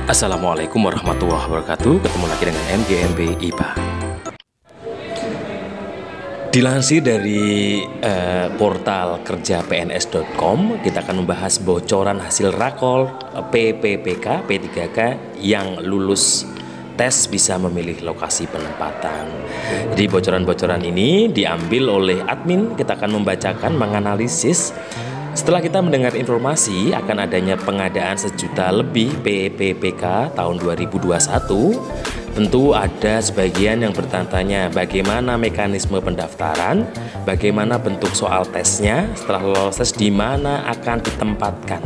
Assalamualaikum warahmatullahi wabarakatuh. Ketemu lagi dengan MGMB IPA. Dilansir dari portal kerja pns.com, kita akan membahas bocoran hasil rakor PPPK P3K yang lulus tes bisa memilih lokasi penempatan. Jadi bocoran-bocoran ini diambil oleh admin. Kita akan membacakan, menganalisis. Setelah kita mendengar informasi akan adanya pengadaan 1 juta lebih PPPK tahun 2021, tentu ada sebagian yang bertanya-tanya bagaimana mekanisme pendaftaran, bagaimana bentuk soal tesnya, setelah lolos tes di mana akan ditempatkan.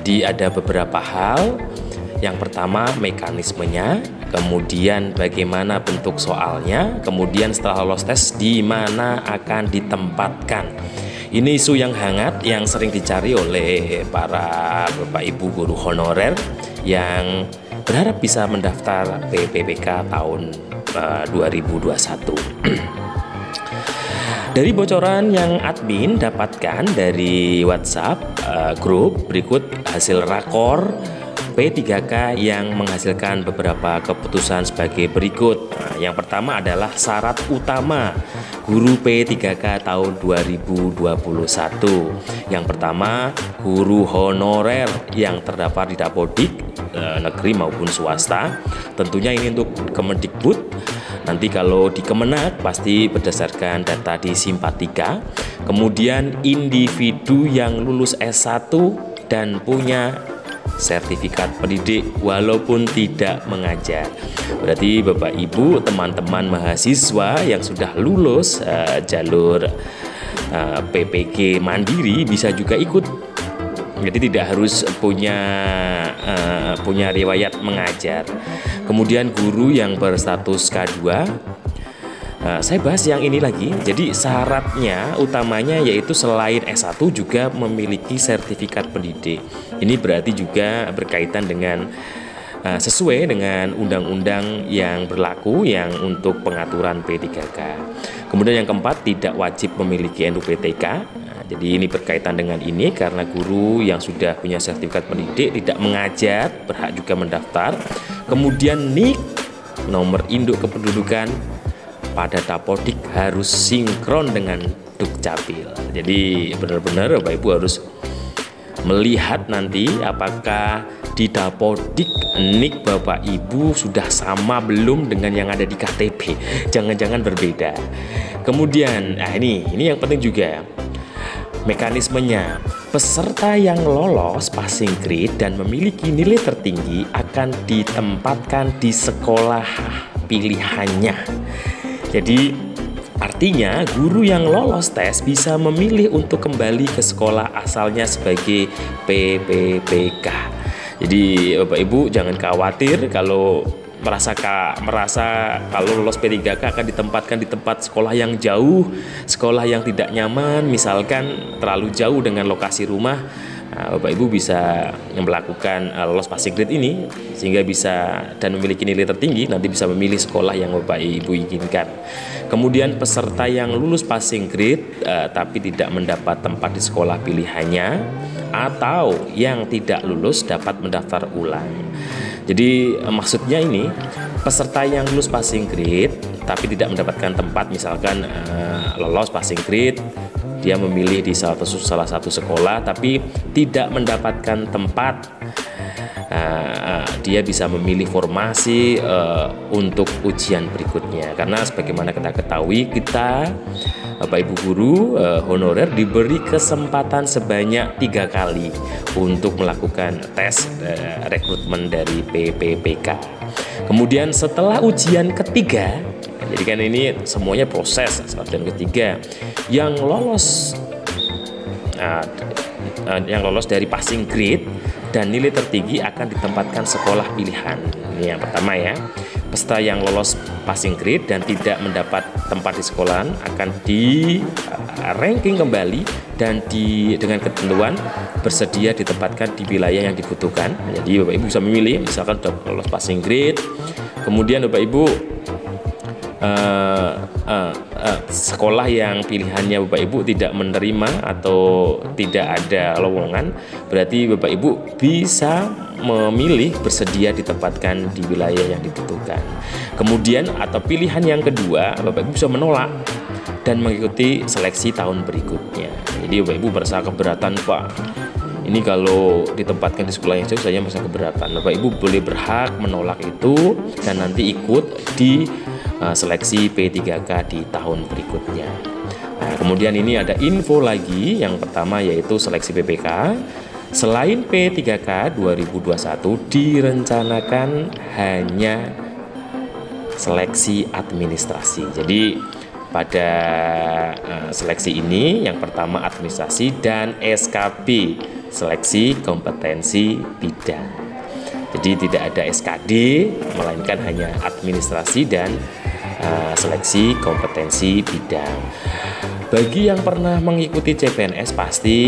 Jadi ada beberapa hal. Yang pertama mekanismenya, kemudian bagaimana bentuk soalnya, kemudian setelah lolos tes di mana akan ditempatkan. Ini isu yang hangat yang sering dicari oleh para Bapak Ibu guru honorer yang berharap bisa mendaftar PPPK tahun 2021. Dari bocoran yang admin dapatkan dari WhatsApp grup, berikut hasil rakor P3K yang menghasilkan beberapa keputusan sebagai berikut. Yang pertama adalah syarat utama guru P3K tahun 2021. Yang pertama, guru honorer yang terdapat di Dapodik negeri maupun swasta. Tentunya ini untuk Kemendikbud. Nanti kalau di Kemenak pasti berdasarkan data di Simpatika. Kemudian individu yang lulus S1 dan punya sertifikat pendidik walaupun tidak mengajar. Berarti Bapak Ibu, teman-teman mahasiswa yang sudah lulus jalur PPG mandiri bisa juga ikut. Jadi tidak harus punya riwayat mengajar. Kemudian guru yang berstatus K2, saya bahas yang ini lagi. Jadi syaratnya utamanya yaitu selain S1 juga memiliki sertifikat pendidik. Ini berarti juga berkaitan dengan sesuai dengan undang-undang yang berlaku yang untuk pengaturan P3K. Kemudian yang keempat, tidak wajib memiliki NUPTK. Jadi ini berkaitan dengan ini karena guru yang sudah punya sertifikat pendidik tidak mengajar berhak juga mendaftar. Kemudian NIK, nomor induk kependudukan pada Dapodik harus sinkron dengan Dukcapil. Jadi benar-benar Bapak Ibu harus melihat nanti apakah di Dapodik NIK Bapak Ibu sudah sama belum dengan yang ada di KTP. Jangan-jangan berbeda. Kemudian, ini yang penting juga. Mekanismenya, peserta yang lolos passing grade dan memiliki nilai tertinggi akan ditempatkan di sekolah pilihannya. Jadi artinya guru yang lolos tes bisa memilih untuk kembali ke sekolah asalnya sebagai PPPK. Jadi Bapak Ibu jangan khawatir kalau merasa kalau lolos P3K akan ditempatkan di tempat sekolah yang jauh, sekolah yang tidak nyaman, misalkan terlalu jauh dengan lokasi rumah. Bapak Ibu bisa melakukan lolos passing grade ini sehingga bisa dan memiliki nilai tertinggi, nanti bisa memilih sekolah yang Bapak Ibu inginkan. Kemudian peserta yang lulus passing grade tapi tidak mendapat tempat di sekolah pilihannya atau yang tidak lulus dapat mendaftar ulang. Jadi maksudnya ini peserta yang lulus passing grade tapi tidak mendapatkan tempat, misalkan lolos passing grade, dia memilih di salah satu sekolah tapi tidak mendapatkan tempat, dia bisa memilih formasi untuk ujian berikutnya. Karena sebagaimana kita ketahui, kita Bapak Ibu guru honorer diberi kesempatan sebanyak 3 kali untuk melakukan tes rekrutmen dari PPPK. Kemudian setelah ujian ketiga, jadi kan ini semuanya proses, ujian ketiga yang lolos dari passing grade dan nilai tertinggi akan ditempatkan sekolah pilihan. Ini yang pertama ya. Peserta yang lolos passing grade dan tidak mendapat tempat di sekolahan akan di ranking kembali dan dengan ketentuan bersedia ditempatkan di wilayah yang dibutuhkan. Jadi Bapak Ibu bisa memilih, misalkan sudah lolos passing grade, kemudian Bapak Ibu sekolah yang pilihannya Bapak Ibu tidak menerima atau tidak ada lowongan, berarti Bapak Ibu bisa memilih bersedia ditempatkan di wilayah yang dibutuhkan. Kemudian atau pilihan yang kedua, Bapak Ibu bisa menolak dan mengikuti seleksi tahun berikutnya. Jadi Bapak Ibu merasa keberatan, Pak, ini kalau ditempatkan di sekolah yang jauh saya merasa keberatan. Bapak Ibu boleh berhak menolak itu dan nanti ikut di seleksi P3K di tahun berikutnya. Nah, kemudian ini ada info lagi, yang pertama yaitu seleksi PPK. Selain P3K 2021 direncanakan hanya seleksi administrasi. Jadi pada seleksi ini yang pertama administrasi dan SKB, seleksi kompetensi bidang. Jadi tidak ada SKD, melainkan hanya administrasi dan seleksi kompetensi bidang. Bagi yang pernah mengikuti CPNS pasti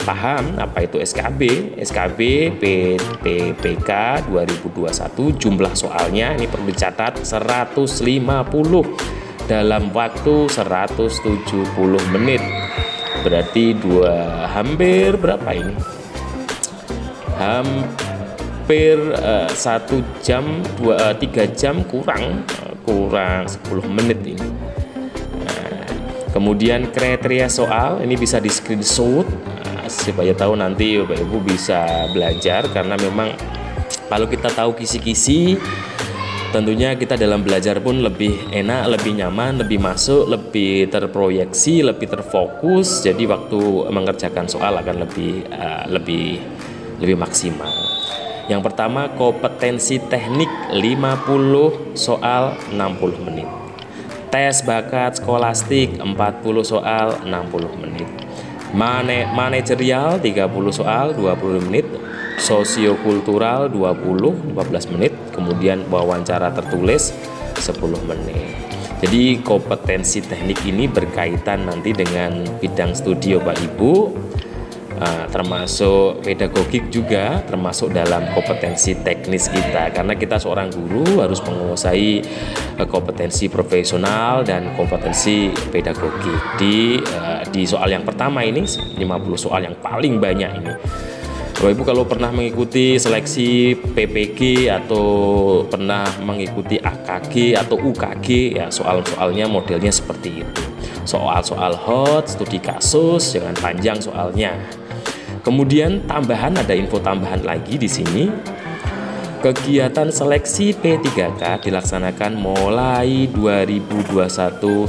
paham apa itu SKB. SKB PPPK 2021 jumlah soalnya ini perlu dicatat 150 dalam waktu 170 menit. Berarti hampir berapa ini? Hampir 1 jam 3 jam kurang 10 menit ini. Kemudian kriteria soal ini bisa di screenshot supaya tahu nanti Bapak Ibu bisa belajar, karena memang kalau kita tahu kisi-kisi tentunya kita dalam belajar pun lebih enak, lebih nyaman, lebih masuk, lebih terproyeksi, lebih terfokus. Jadi waktu mengerjakan soal akan lebih maksimal. Yang pertama kompetensi teknik 50 soal 60 menit. Tes bakat skolastik 40 soal 60 menit. Manajerial 30 soal 20 menit. Sosiokultural 15 menit. Kemudian wawancara tertulis 10 menit. Jadi kompetensi teknik ini berkaitan nanti dengan bidang studi Bapak Ibu, termasuk pedagogik juga termasuk dalam kompetensi teknis kita, karena kita seorang guru harus menguasai kompetensi profesional dan kompetensi pedagogik. Di soal yang pertama ini 50 soal yang paling banyak ini. Bapak Ibu kalau pernah mengikuti seleksi PPG atau pernah mengikuti AKG atau UKG, ya soal-soalnya modelnya seperti itu. Soal-soal hot, studi kasus dengan panjang soalnya. Kemudian ada info tambahan lagi di sini. Kegiatan seleksi P3K dilaksanakan mulai 2021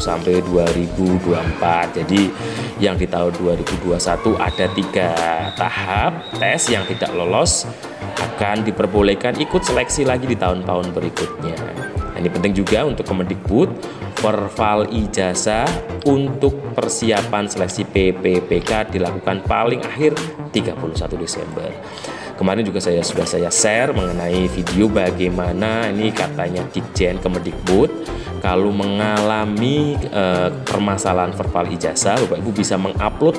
sampai 2024. Jadi yang di tahun 2021 ada 3 tahap tes, yang tidak lolos akan diperbolehkan ikut seleksi lagi di tahun-tahun berikutnya. Nah, ini penting juga untuk Kemendikbud, perval ijazah untuk persiapan seleksi PPPK dilakukan paling akhir 31 Desember. Kemarin juga sudah saya share mengenai video bagaimana ini katanya Ditjen Kemendikbud kalau mengalami permasalahan verbal ijazah, Bapak Ibu bisa mengupload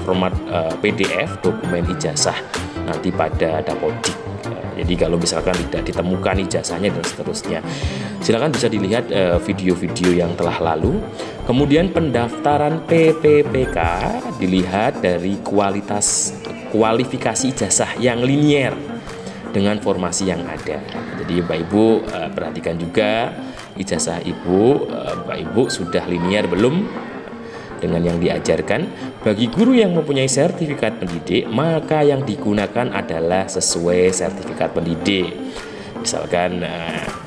format PDF dokumen ijazah nanti pada Dapodik. Jadi kalau misalkan tidak ditemukan ijazahnya dan seterusnya, silakan bisa dilihat video-video yang telah lalu. Kemudian pendaftaran PPPK dilihat dari kualifikasi ijazah yang linier dengan formasi yang ada. Jadi Bapak Ibu perhatikan juga ijazah Bapak Ibu sudah linier belum dengan yang diajarkan. Bagi guru yang mempunyai sertifikat pendidik, maka yang digunakan adalah sesuai sertifikat pendidik. Misalkan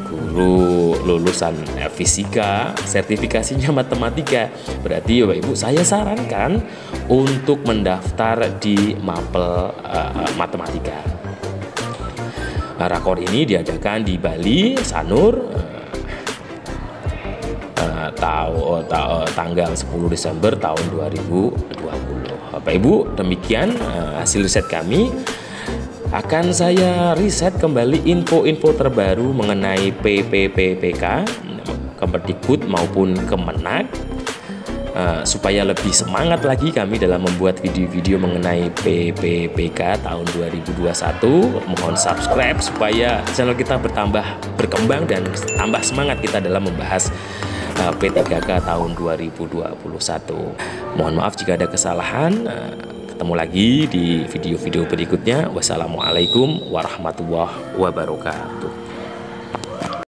guru lulusan fisika, sertifikasinya matematika, berarti Bapak Ibu saya sarankan untuk mendaftar di Mapel Matematika. Rakor ini diadakan di Bali, Sanur, tanggal 10 Desember tahun 2020. Bapak Ibu, demikian hasil riset kami. Akan saya riset kembali info-info terbaru mengenai PPPK, Kemendikbud maupun Kemenak, supaya lebih semangat lagi kami dalam membuat video-video mengenai PPPK tahun 2021. Mohon subscribe supaya channel kita berkembang dan tambah semangat kita dalam membahas P3K tahun 2021. Mohon maaf jika ada kesalahan. ketemu lagi di video-video berikutnya. Wassalamualaikum warahmatullahi wabarakatuh.